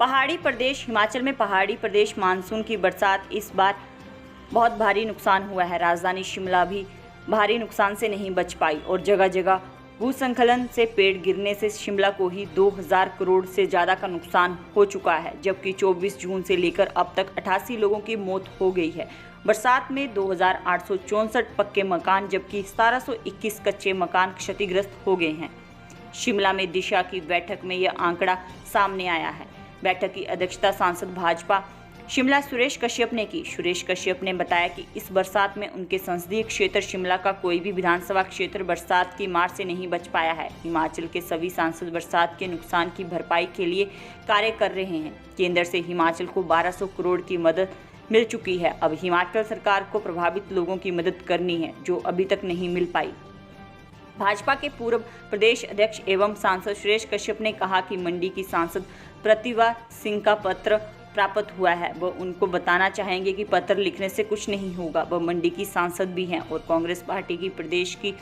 पहाड़ी प्रदेश हिमाचल में पहाड़ी प्रदेश मानसून की बरसात इस बार बहुत भारी नुकसान हुआ है। राजधानी शिमला भी भारी नुकसान से नहीं बच पाई और जगह जगह भूस्खलन से पेड़ गिरने से शिमला को ही 2000 करोड़ से ज़्यादा का नुकसान हो चुका है, जबकि 24 जून से लेकर अब तक 88 लोगों की मौत हो गई है। बरसात में 2864 पक्के मकान जबकि 1721 कच्चे मकान क्षतिग्रस्त हो गए हैं। शिमला में दिशा की बैठक में यह आंकड़ा सामने आया है। बैठक की अध्यक्षता सांसद भाजपा शिमला सुरेश कश्यप ने की। सुरेश कश्यप ने बताया कि इस बरसात में उनके संसदीय क्षेत्र शिमला का कोई भी विधानसभा क्षेत्र बरसात की मार से नहीं बच पाया है। हिमाचल के सभी सांसद बरसात के नुकसान की भरपाई के लिए कार्य कर रहे हैं। केंद्र से हिमाचल को 1200 करोड़ की मदद मिल चुकी है। अब हिमाचल सरकार को प्रभावित लोगों की मदद करनी है, जो अभी तक नहीं मिल पाई। भाजपा के पूर्व प्रदेश अध्यक्ष एवं सांसद सुरेश कश्यप ने कहा कि मंडी की सांसद प्रतिभा सिंह का पत्र प्राप्त हुआ है। वह उनको बताना चाहेंगे कि पत्र लिखने से कुछ नहीं होगा। वह मंडी की सांसद भी हैं और कांग्रेस पार्टी की प्रदेश की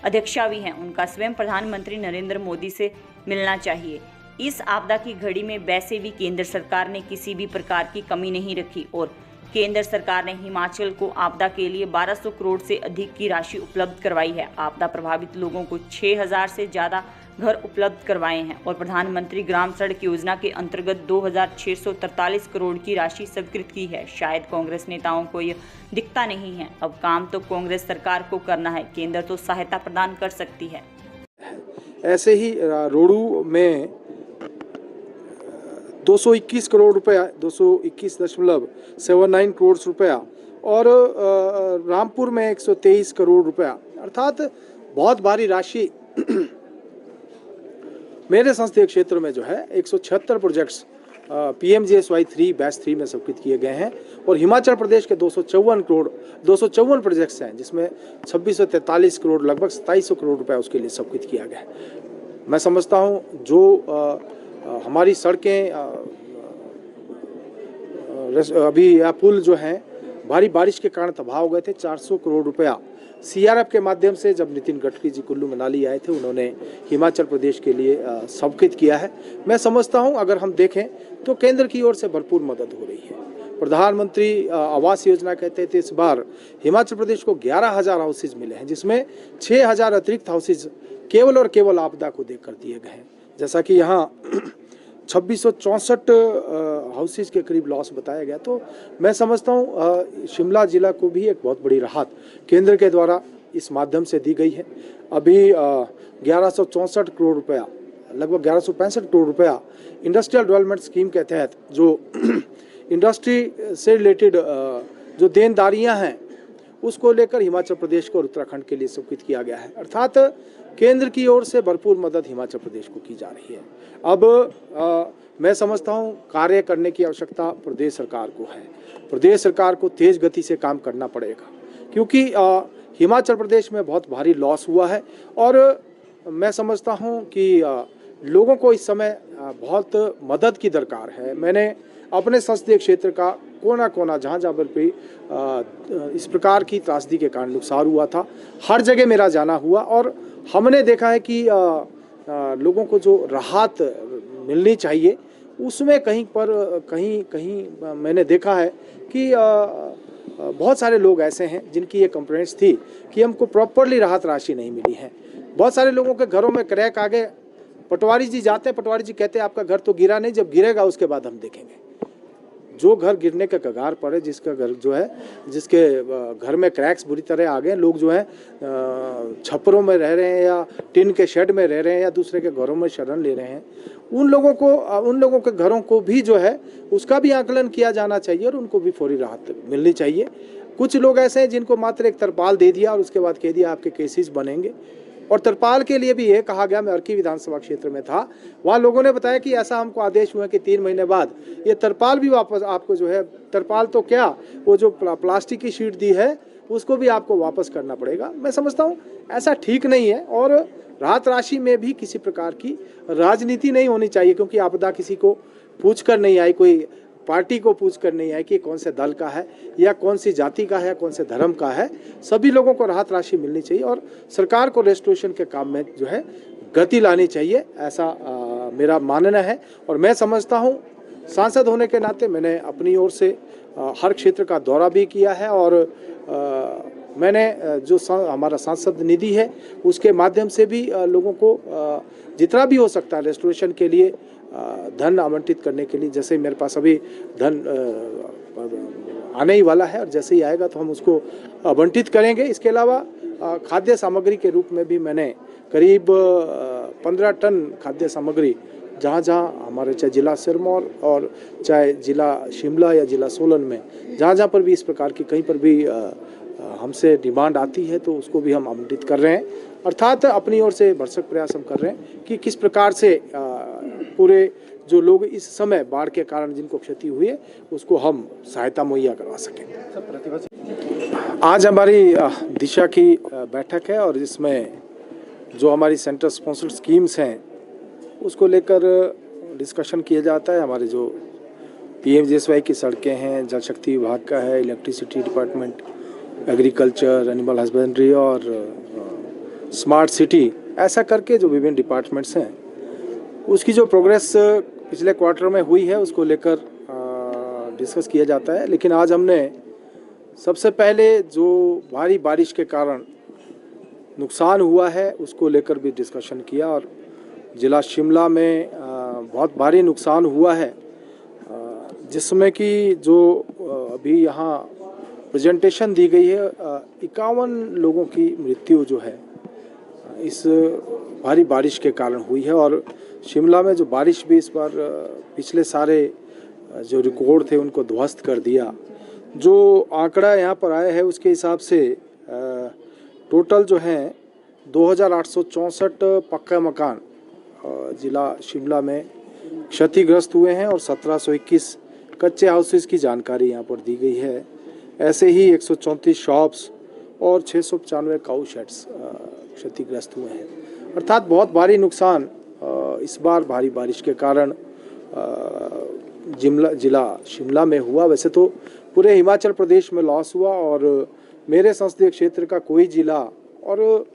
अध्यक्षा भी हैं। उनका स्वयं प्रधानमंत्री नरेंद्र मोदी से मिलना चाहिए। इस आपदा की घड़ी में वैसे भी केंद्र सरकार ने किसी भी प्रकार की कमी नहीं रखी और केंद्र सरकार ने हिमाचल को आपदा के लिए 1200 करोड़ से अधिक की राशि उपलब्ध करवाई है। आपदा प्रभावित लोगों को 6000 से ज़्यादा घर उपलब्ध करवाए हैं और प्रधानमंत्री ग्राम सड़क योजना के अंतर्गत 2643 करोड़ की राशि स्वीकृत की है। शायद कांग्रेस नेताओं को यह दिखता नहीं है। अब काम तो कांग्रेस सरकार को करना है, केंद्र तो सहायता प्रदान कर सकती है। ऐसे ही रोडू में 221 करोड़ रुपया, 221.79 करोड़ रुपया और रामपुर में 123 करोड़ रुपया, अर्थात बहुत भारी राशि मेरे संसदीय क्षेत्र में जो है 176 प्रोजेक्ट्स PMGSY 3 बैच 3 में स्वीकृत किए गए हैं और हिमाचल प्रदेश के 254 प्रोजेक्ट्स हैं, जिसमें 2643 करोड़, लगभग 2700 करोड़ रुपया उसके लिए स्वीकृत किया गया है। मैं समझता हूँ जो हमारी सड़कें अभी या पुल जो हैं भारी बारिश के कारण तबाह हो गए थे, 400 करोड़ रुपया CRF के माध्यम से जब नितिन गडकरी जी कुल्लू मनाली आए थे, उन्होंने हिमाचल प्रदेश के लिए स्वीकृत किया है। मैं समझता हूं अगर हम देखें तो केंद्र की ओर से भरपूर मदद हो रही है। प्रधानमंत्री आवास योजना कहते थे, इस बार हिमाचल प्रदेश को 11,000 हाउसेज मिले हैं, जिसमें 6,000 अतिरिक्त हाउसेज केवल और केवल आपदा को देकर दिए गए हैं। जैसा कि यहाँ 2664 हाउसेज के करीब लॉस बताया गया, तो मैं समझता हूँ शिमला जिला को भी एक बहुत बड़ी राहत केंद्र के द्वारा इस माध्यम से दी गई है। अभी 1164 करोड़ रुपया, लगभग 1165 करोड़ रुपया इंडस्ट्रियल डेवलपमेंट स्कीम के तहत जो इंडस्ट्री से रिलेटेड जो देनदारियाँ हैं उसको लेकर हिमाचल प्रदेश को और उत्तराखंड के लिए स्वीकृत किया गया है। अर्थात केंद्र की ओर से भरपूर मदद हिमाचल प्रदेश को की जा रही है। अब मैं समझता हूं कार्य करने की आवश्यकता प्रदेश सरकार को है। प्रदेश सरकार को तेज गति से काम करना पड़ेगा, क्योंकि हिमाचल प्रदेश में बहुत भारी लॉस हुआ है और मैं समझता हूं कि लोगों को इस समय बहुत मदद की दरकार है। मैंने अपने संसदीय क्षेत्र का कोना कोना जहाँ पर भी इस प्रकार की त्रासदी के कारण नुकसान हुआ था, हर जगह मेरा जाना हुआ और हमने देखा है कि लोगों को जो राहत मिलनी चाहिए उसमें कहीं मैंने देखा है कि बहुत सारे लोग ऐसे हैं जिनकी ये कंप्लेंट्स थी कि हमको प्रॉपरली राहत राशि नहीं मिली है। बहुत सारे लोगों के घरों में क्रैक आ गए। पटवारी जी जाते हैं, पटवारी जी कहते हैं आपका घर तो गिरा नहीं, जब गिरेगा उसके बाद हम देखेंगे। जो घर गिरने के कगार पर है, जिसका घर जो है, जिसके घर में क्रैक्स बुरी तरह आ गए, लोग जो है छप्परों में रह रहे हैं या टिन के शेड में रह रहे हैं या दूसरे के घरों में शरण ले रहे हैं, उन लोगों के घरों को भी जो है उसका भी आकलन किया जाना चाहिए और उनको भी फौरी राहत मिलनी चाहिए। कुछ लोग ऐसे हैं जिनको मात्र एक तरपाल दे दिया और उसके बाद कह दिया आपके केसेस बनेंगे, और तरपाल के लिए भी ये कहा गया, मैं अर्की विधानसभा क्षेत्र में था, वहाँ लोगों ने बताया कि ऐसा हमको आदेश हुआ कि 3 महीने बाद ये तरपाल भी वापस आपको जो है, तरपाल तो क्या, वो जो प्लास्टिक की शीट दी है उसको भी आपको वापस करना पड़ेगा। मैं समझता हूँ ऐसा ठीक नहीं है और राहत राशि में भी किसी प्रकार की राजनीति नहीं होनी चाहिए, क्योंकि आपदा किसी को पूछ कर नहीं आई, कोई पार्टी को पूछ कर नहीं है कि कौन से दल का है या कौन सी जाति का है, कौन से धर्म का है। सभी लोगों को राहत राशि मिलनी चाहिए और सरकार को रेस्टोरेशन के काम में जो है गति लानी चाहिए, ऐसा मेरा मानना है। और मैं समझता हूँ सांसद होने के नाते मैंने अपनी ओर से हर क्षेत्र का दौरा भी किया है और मैंने जो हमारा सांसद निधि है उसके माध्यम से भी लोगों को जितना भी हो सकता है रेस्टोरेशन के लिए धन आवंटित करने के लिए, जैसे मेरे पास अभी धन आने ही वाला है और जैसे ही आएगा तो हम उसको आवंटित करेंगे। इसके अलावा खाद्य सामग्री के रूप में भी मैंने करीब 15 टन खाद्य सामग्री जहाँ जहाँ हमारे चाहे जिला सिरमौर और चाहे जिला शिमला या जिला सोलन में जहाँ पर भी इस प्रकार की कहीं पर भी हमसे डिमांड आती है तो उसको भी हम आवंटित कर रहे हैं। अर्थात अपनी ओर से भरसक प्रयास हम कर रहे हैं कि किस प्रकार से पूरे जो लोग इस समय बाढ़ के कारण जिनको क्षति हुई है उसको हम सहायता मुहैया करवा सकें। आज हमारी दिशा की बैठक है और इसमें जो हमारी सेंटर स्पॉन्सर्ड स्कीम्स हैं उसको लेकर डिस्कशन किया जाता है। हमारे जो PMJSY की सड़कें हैं, जल शक्ति विभाग का है, electricity department, agriculture, animal husbandry और स्मार्ट सिटी, ऐसा करके जो विभिन्न डिपार्टमेंट्स हैं उसकी जो प्रोग्रेस पिछले क्वार्टर में हुई है उसको लेकर डिस्कस किया जाता है। लेकिन आज हमने सबसे पहले जो भारी बारिश के कारण नुकसान हुआ है उसको लेकर भी डिस्कशन किया और जिला शिमला में बहुत भारी नुकसान हुआ है जिसमें कि जो अभी यहाँ प्रेजेंटेशन दी गई है 51 लोगों की मृत्यु जो है इस भारी बारिश के कारण हुई है। और शिमला में जो बारिश भी इस बार पिछले सारे जो रिकॉर्ड थे उनको ध्वस्त कर दिया। जो आंकड़ा यहाँ पर आया है उसके हिसाब से टोटल जो है 2864 पक्का मकान जिला शिमला में क्षतिग्रस्त हुए हैं और 1721 कच्चे हाउसेस की जानकारी यहाँ पर दी गई है। ऐसे ही 134 शॉप्स और 695 काऊ शेड्स क्षतिग्रस्त हुए हैं। अर्थात बहुत भारी नुकसान इस बार भारी बारिश के कारण जिला शिमला में हुआ। वैसे तो पूरे हिमाचल प्रदेश में लॉस हुआ और मेरे संसदीय क्षेत्र का कोई जिला और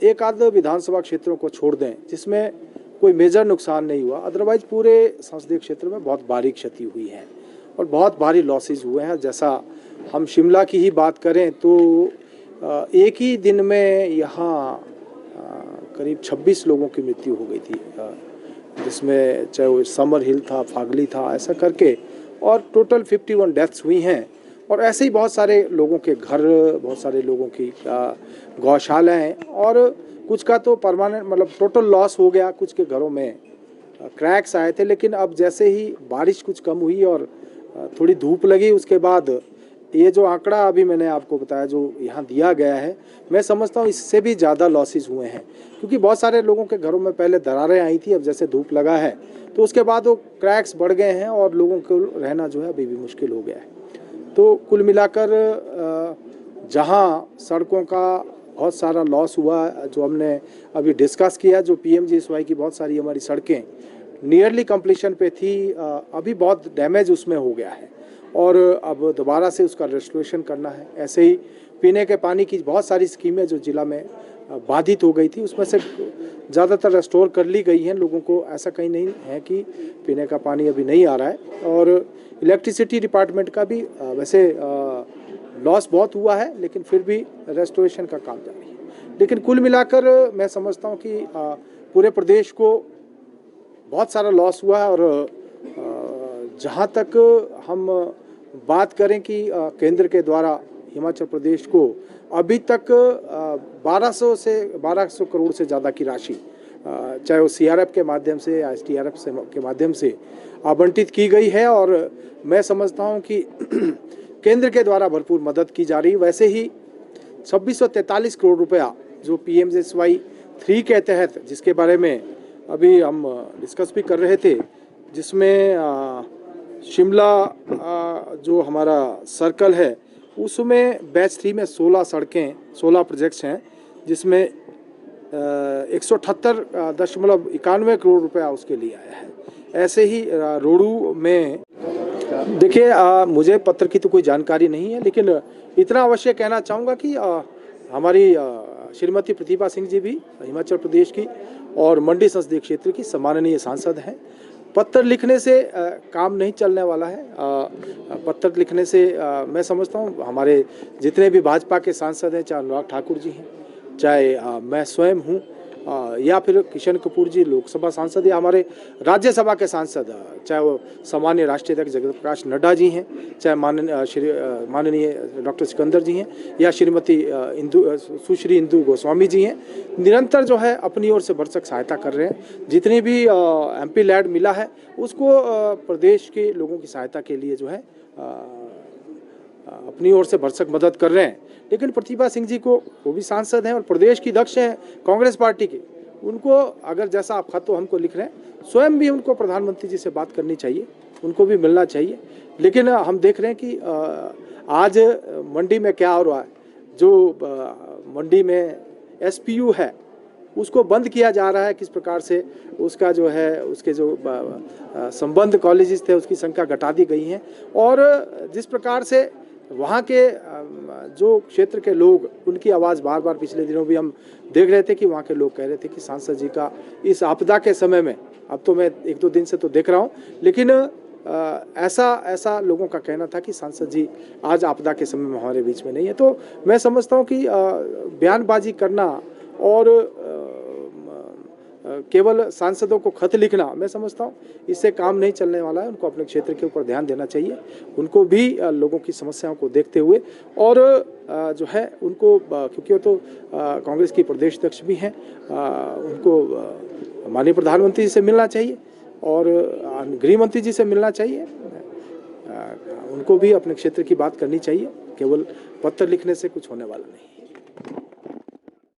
एक आध विधानसभा क्षेत्रों को छोड़ दें जिसमें कोई मेजर नुकसान नहीं हुआ, अदरवाइज पूरे संसदीय क्षेत्र में बहुत भारी क्षति हुई है और बहुत भारी लॉसेज हुए हैं। जैसा हम शिमला की ही बात करें तो एक ही दिन में यहाँ करीब 26 लोगों की मृत्यु हो गई थी, जिसमें चाहे वो समर हिल था, फागली था, ऐसा करके और टोटल 51 डेथ्स हुई हैं। और ऐसे ही बहुत सारे लोगों के घर, बहुत सारे लोगों की गौशालाएँ और कुछ का तो परमानेंट मतलब टोटल लॉस हो गया। कुछ के घरों में क्रैक्स आए थे, लेकिन अब जैसे ही बारिश कुछ कम हुई और थोड़ी धूप लगी उसके बाद ये जो आंकड़ा अभी मैंने आपको बताया जो यहाँ दिया गया है, मैं समझता हूँ इससे भी ज़्यादा लॉसेस हुए हैं, क्योंकि बहुत सारे लोगों के घरों में पहले दरारें आई थी, अब जैसे धूप लगा है तो उसके बाद वो क्रैक्स बढ़ गए हैं और लोगों को रहना जो है अभी भी मुश्किल हो गया है। तो कुल मिलाकर जहाँ सड़कों का बहुत सारा लॉस हुआ, जो हमने अभी डिस्कस किया, जो PMJSY की बहुत सारी हमारी सड़कें नियरली कंप्लीशन पे थी, अभी बहुत डैमेज उसमें हो गया है और अब दोबारा से उसका रेस्टोरेशन करना है। ऐसे ही पीने के पानी की बहुत सारी स्कीमें जो जिला में बाधित हो गई थी उसमें से ज़्यादातर रेस्टोर कर ली गई हैं। लोगों को ऐसा कहीं नहीं है कि पीने का पानी अभी नहीं आ रहा है। और इलेक्ट्रिसिटी डिपार्टमेंट का भी वैसे लॉस बहुत हुआ है, लेकिन फिर भी रेस्टोरेशन का काम जारी है। लेकिन कुल मिलाकर मैं समझता हूँ कि पूरे प्रदेश को बहुत सारा लॉस हुआ है। और जहाँ तक हम बात करें कि केंद्र के द्वारा हिमाचल प्रदेश को अभी तक 1200 करोड़ से ज़्यादा की राशि, चाहे वो CRF के माध्यम से या SDRF के माध्यम से आवंटित की गई है। और मैं समझता हूँ कि केंद्र के द्वारा भरपूर मदद की जा रही। वैसे ही 2643 करोड़ रुपया जो PMJSY 3 के तहत, जिसके बारे में अभी हम डिस्कस भी कर रहे थे, जिसमें शिमला जो हमारा सर्कल है उसमें बैच 3 में 16 सड़कें, 16 प्रोजेक्ट्स हैं, जिसमें 178.91 करोड़ रुपया उसके लिए आया है। ऐसे ही रोडू में देखिए, मुझे पत्र की तो कोई जानकारी नहीं है, लेकिन इतना अवश्य कहना चाहूँगा कि हमारी श्रीमती प्रतिभा सिंह जी भी हिमाचल प्रदेश की और मंडी संसदीय क्षेत्र की सम्माननीय सांसद हैं। पत्र लिखने से काम नहीं चलने वाला है। पत्र लिखने से मैं समझता हूँ हमारे जितने भी भाजपा के सांसद हैं, चाहे अनुराग ठाकुर जी हैं, चाहे मैं स्वयं हूँ, या फिर किशन कपूर जी लोकसभा सांसद, या हमारे राज्यसभा के सांसद, चाहे वो सामान्य राष्ट्रीय अध्यक्ष जगत प्रकाश नड्डा जी हैं, चाहे माननीय डॉक्टर सिकंदर जी हैं, या श्रीमती सुश्री इंदु गोस्वामी जी हैं, निरंतर जो है अपनी ओर से भरसक सहायता कर रहे हैं। जितनी भी MP लैड मिला है उसको प्रदेश के लोगों की सहायता के लिए जो है अपनी ओर से भरसक मदद कर रहे हैं। लेकिन प्रतिभा सिंह जी को, वो भी सांसद हैं और प्रदेश की अध्यक्ष हैं कांग्रेस पार्टी के, उनको अगर जैसा आप खत हमको लिख रहे हैं, स्वयं भी उनको प्रधानमंत्री जी से बात करनी चाहिए, उनको भी मिलना चाहिए। लेकिन हम देख रहे हैं कि आज मंडी में क्या हो रहा है, जो मंडी में SPU है उसको बंद किया जा रहा है, किस प्रकार से उसका जो है उसके जो संबंध कॉलेजेस थे उसकी संख्या घटा दी गई है, और जिस प्रकार से वहाँ के जो क्षेत्र के लोग, उनकी आवाज़ बार बार पिछले दिनों भी हम देख रहे थे कि वहाँ के लोग कह रहे थे कि सांसद जी का इस आपदा के समय में, अब तो मैं 1-2 दिन से तो देख रहा हूँ, लेकिन ऐसा लोगों का कहना था कि सांसद जी आज आपदा के समय में हमारे बीच में नहीं है। तो मैं समझता हूँ कि बयानबाजी करना और केवल सांसदों को खत लिखना, मैं समझता हूँ इससे काम नहीं चलने वाला है। उनको अपने क्षेत्र के ऊपर ध्यान देना चाहिए, उनको भी लोगों की समस्याओं को देखते हुए, और जो है उनको, क्योंकि वो तो कांग्रेस की प्रदेश अध्यक्ष भी हैं, उनको माननीय प्रधानमंत्री जी से मिलना चाहिए और गृह मंत्री जी से मिलना चाहिए। उनको भी अपने क्षेत्र की बात करनी चाहिए, केवल पत्र लिखने से कुछ होने वाला नहीं।